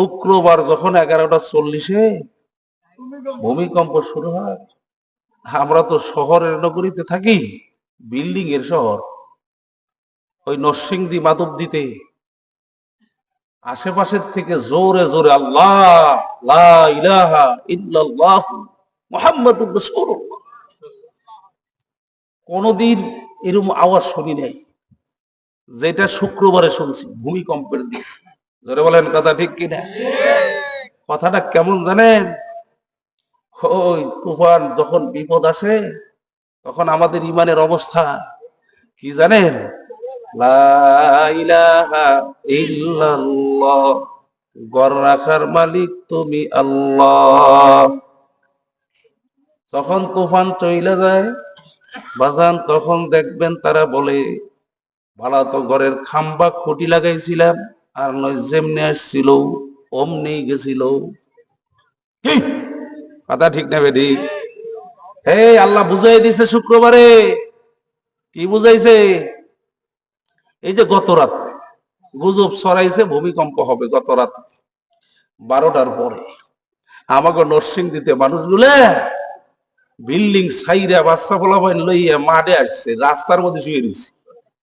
শুক্রবার যখন 11:40-এ ভূমিকম্প শুরু হয়, আমরা তো শহরের নগরীতে থাকি, বিল্ডিং এর শহর, ওই নরসিংদী মাধবদীতে আশেপাশের থেকে জোরে জোরে আল্লাহ লা ইলাহা ইল্লাল্লাহ মুহাম্মাদুর রাসূলুল্লাহ, কোনদিন এরকম আওয়াজ শুনি নাই যেটা শুক্রবারে শুনছি ভূমিকম্পের দিন। জোরে বলেন কথা ঠিক কিনা? কথাটা কেমন জানেন? ওই তুফান যখন বিপদ আসে তখন আমাদের ইমানের অবস্থা কি জানেন? লা ইলাহা ইল্লাল্লাহ, ঘর রাখার মালিক তুমি আল্লাহ। যখন তুফান চইলা যায় বাজান, তখন দেখবেন তারা বলে ভাড়া তো ঘরের খাম্বা খুঁটি লাগাইছিলাম, আর নয় যেমনি আসছিল অমনি গেছিল। কথা ঠিক না বেদি? হে আল্লাহ বুঝাই দিছে শুক্রবারে। কি বুঝাইছে? এই যে গত রাত্রে গুজব ছড়াইছে ভূমিকম্প হবে গত রাত 12টার পরে, আমাকে নরসিংদীতে মানুষগুলা বিল্ডিং সাইরা বাচ্চা পোলাপাইন লইয়া মাঠে আসছে, রাস্তার মধ্যে শুয়ে দিচ্ছে।